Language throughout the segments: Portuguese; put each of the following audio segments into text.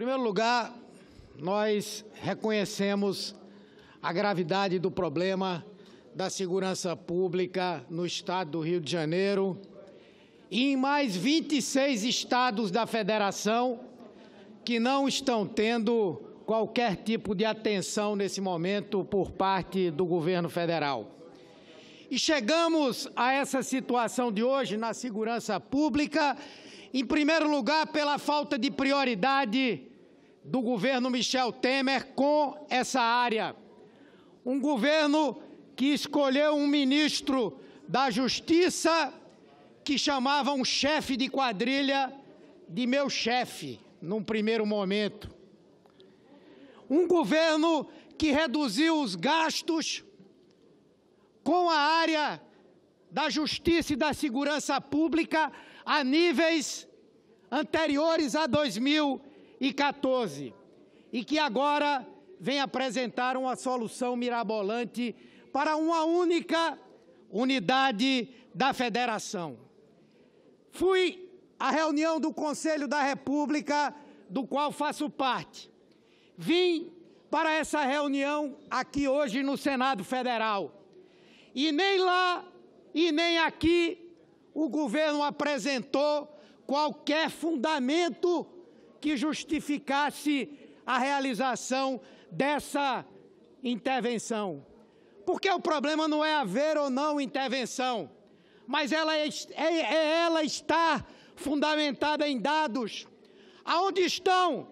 primeiro lugar, nós reconhecemos a gravidade do problema da segurança pública no estado do Rio de Janeiro e em mais 26 estados da federação que não estão tendo qualquer tipo de atenção nesse momento por parte do governo federal. E chegamos a essa situação de hoje na segurança pública, em primeiro lugar, pela falta de prioridade do governo Michel Temer com essa área. Um governo que escolheu um ministro da Justiça que chamava um chefe de quadrilha de meu chefe, num primeiro momento. Um governo que reduziu os gastos com a área da justiça e da segurança pública a níveis anteriores a 2014 e que agora vem apresentar uma solução mirabolante para uma única unidade da federação. Fui à reunião do Conselho da República, do qual faço parte. Vim para essa reunião aqui hoje no Senado Federal. E nem lá e nem aqui o governo apresentou qualquer fundamento que justificasse a realização dessa intervenção. Porque o problema não é haver ou não intervenção, mas ela está fundamentada em dados. Aonde estão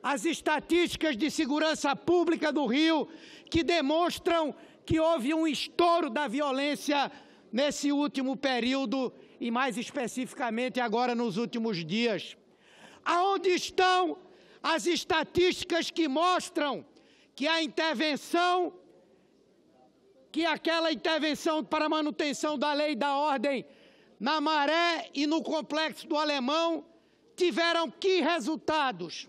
as estatísticas de segurança pública do Rio que demonstram que houve um estouro da violência nesse último período e mais especificamente agora nos últimos dias? Aonde estão as estatísticas que mostram que aquela intervenção para a manutenção da lei e da ordem na Maré e no Complexo do Alemão tiveram que resultados?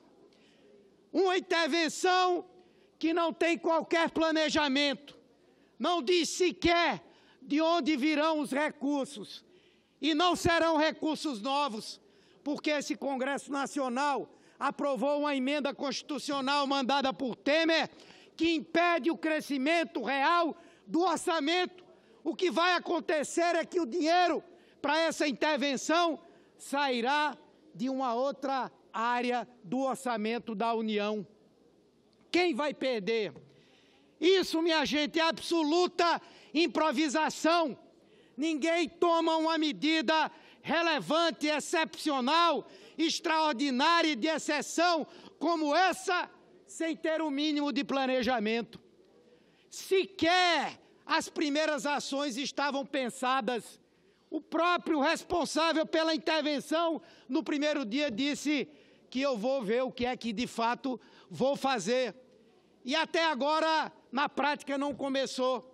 Uma intervenção que não tem qualquer planejamento, não diz sequer de onde virão os recursos. E não serão recursos novos, porque esse Congresso Nacional aprovou uma emenda constitucional mandada por Temer que impede o crescimento real do orçamento. O que vai acontecer é que o dinheiro para essa intervenção sairá de uma outra área do orçamento da União. Quem vai perder? Isso, minha gente, é absoluta improvisação. Ninguém toma uma medida relevante, excepcional, extraordinária e de exceção como essa sem ter o mínimo de planejamento. Sequer as primeiras ações estavam pensadas. O próprio responsável pela intervenção no primeiro dia disse que eu vou ver o que é que de fato vou fazer. E até agora, na prática, não começou.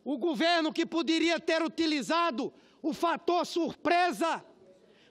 O governo que poderia ter utilizado o fator surpresa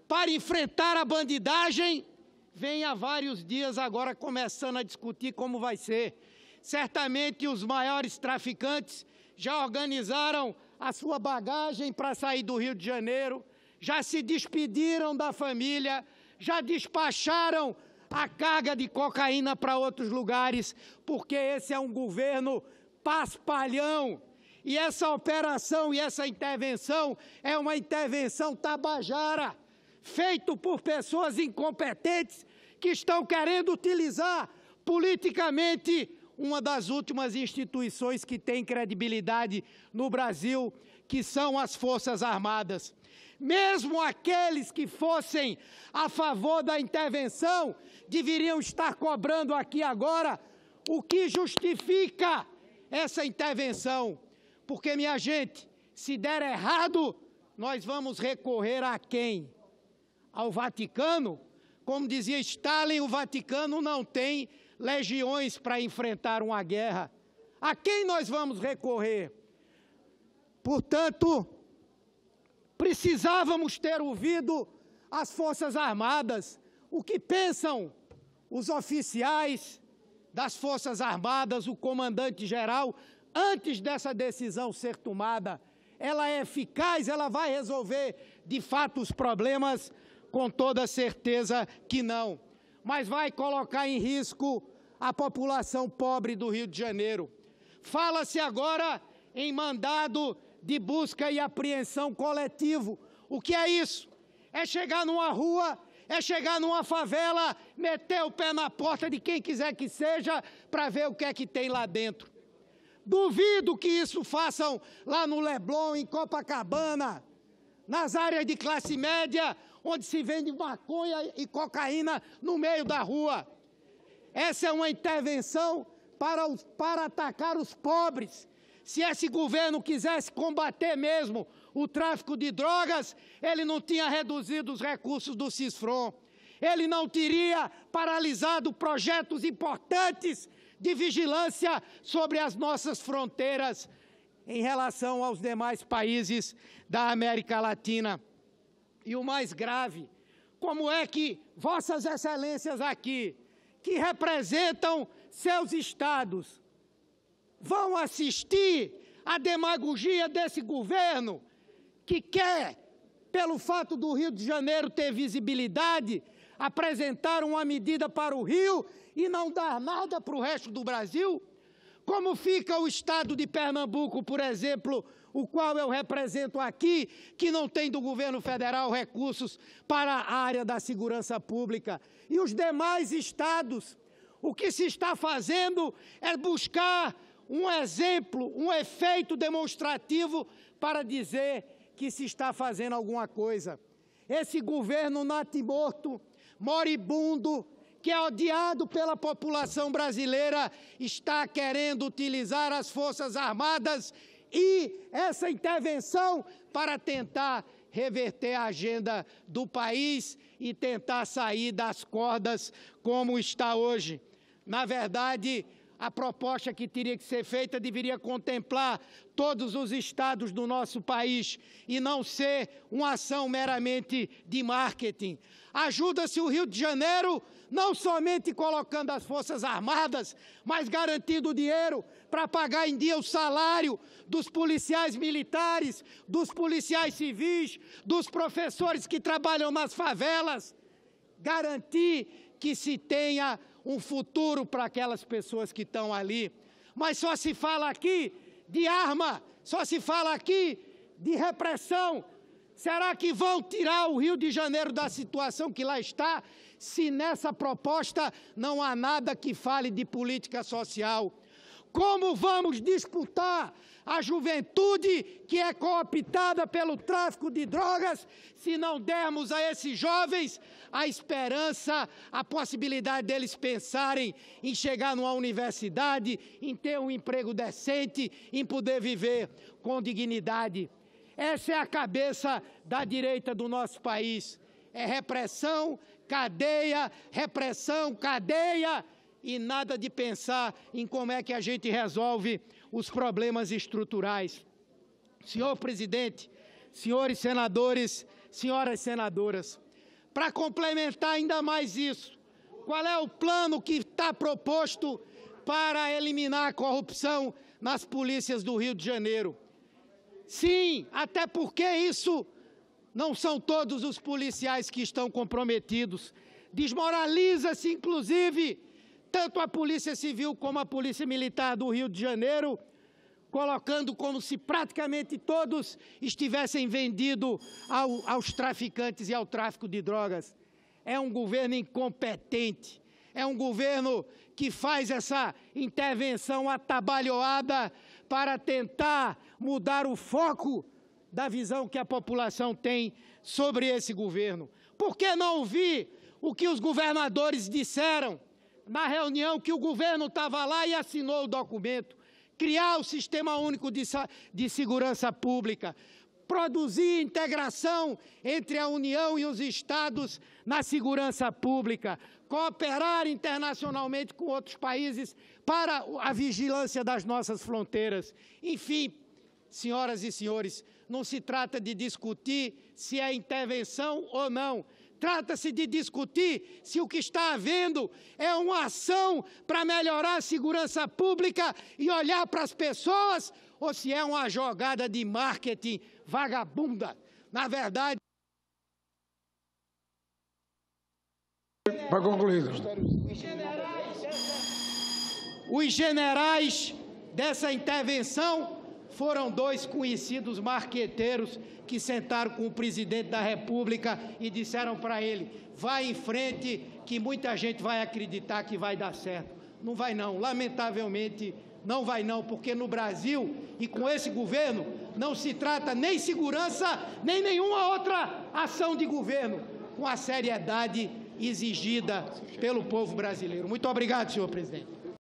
para enfrentar a bandidagem, vem há vários dias agora começando a discutir como vai ser. Certamente os maiores traficantes já organizaram a sua bagagem para sair do Rio de Janeiro, já se despediram da família, já despacharam a carga de cocaína para outros lugares, porque esse é um governo paspalhão. E essa operação e essa intervenção é uma intervenção tabajara, feita por pessoas incompetentes que estão querendo utilizar politicamente uma das últimas instituições que tem credibilidade no Brasil, que são as Forças Armadas. Mesmo aqueles que fossem a favor da intervenção deveriam estar cobrando aqui agora o que justifica essa intervenção. Porque, minha gente, se der errado, nós vamos recorrer a quem? Ao Vaticano? Como dizia Stalin, o Vaticano não tem legiões para enfrentar uma guerra. A quem nós vamos recorrer? Portanto, precisávamos ter ouvido as Forças Armadas, o que pensam os oficiais das Forças Armadas, o comandante-geral, antes dessa decisão ser tomada. Ela é eficaz, ela vai resolver de fato os problemas? Com toda certeza que não. mas vai colocar em risco a população pobre do Rio de Janeiro. Fala-se agora em mandado de busca e apreensão coletivo. O que é isso? É chegar numa rua, é chegar numa favela, meter o pé na porta de quem quiser que seja para ver o que é que tem lá dentro. Duvido que isso façam lá no Leblon, em Copacabana, nas áreas de classe média, onde se vende maconha e cocaína no meio da rua. Essa é uma intervenção para atacar os pobres. Se esse governo quisesse combater mesmo o tráfico de drogas, ele não tinha reduzido os recursos do Cisfron. Ele não teria paralisado projetos importantes de vigilância sobre as nossas fronteiras em relação aos demais países da América Latina. E o mais grave, como é que Vossas Excelências aqui, que representam seus estados, vão assistir à demagogia desse governo que quer, pelo fato do Rio de Janeiro ter visibilidade, apresentar uma medida para o Rio e não dar nada para o resto do Brasil? Como fica o estado de Pernambuco, por exemplo, o qual eu represento aqui, que não tem do governo federal recursos para a área da segurança pública? E os demais estados? O que se está fazendo é buscar um exemplo, um efeito demonstrativo para dizer que se está fazendo alguma coisa. Esse governo natimorto, moribundo, que é odiado pela população brasileira, está querendo utilizar as Forças Armadas e essa intervenção para tentar reverter a agenda do país e tentar sair das cordas como está hoje. Na verdade, a proposta que teria que ser feita deveria contemplar todos os estados do nosso país e não ser uma ação meramente de marketing. Ajuda-se o Rio de Janeiro não somente colocando as Forças Armadas, mas garantindo dinheiro para pagar em dia o salário dos policiais militares, dos policiais civis, dos professores que trabalham nas favelas. Garantir que se tenha um futuro para aquelas pessoas que estão ali. Mas só se fala aqui de arma, só se fala aqui de repressão. Será que vão tirar o Rio de Janeiro da situação que lá está, se nessa proposta não há nada que fale de política social? Como vamos disputar a juventude que é cooptada pelo tráfico de drogas se não dermos a esses jovens a esperança, a possibilidade deles pensarem em chegar numa universidade, em ter um emprego decente, em poder viver com dignidade? Essa é a cabeça da direita do nosso país. É repressão, cadeia, e nada de pensar em como é que a gente resolve os problemas estruturais. Senhor presidente, senhores senadores, senhoras senadoras, para complementar ainda mais isso, qual é o plano que está proposto para eliminar a corrupção nas polícias do Rio de Janeiro? Sim, até porque isso não são todos os policiais que estão comprometidos. Desmoraliza-se, inclusive, tanto a Polícia Civil como a Polícia Militar do Rio de Janeiro, colocando como se praticamente todos estivessem vendidos aos traficantes e ao tráfico de drogas. É um governo incompetente, é um governo que faz essa intervenção atabalhoada para tentar mudar o foco da visão que a população tem sobre esse governo. Por que não ouvir o que os governadores disseram na reunião que o governo estava lá e assinou o documento? Criar o Sistema Único de Segurança Pública, produzir integração entre a União e os estados na segurança pública, cooperar internacionalmente com outros países para a vigilância das nossas fronteiras. Enfim, senhoras e senhores, não se trata de discutir se é intervenção ou não. Trata-se de discutir se o que está havendo é uma ação para melhorar a segurança pública e olhar para as pessoas, ou se é uma jogada de marketing vagabunda. Na verdade, Para concluir. Os generais dessa intervenção foram 2 conhecidos marqueteiros que sentaram com o presidente da República e disseram para ele: vai em frente que muita gente vai acreditar que vai dar certo. Não vai não, lamentavelmente não vai não, porque no Brasil e com esse governo não se trata nem segurança, nem nenhuma outra ação de governo com a seriedade exigida pelo povo brasileiro. Muito obrigado, senhor presidente.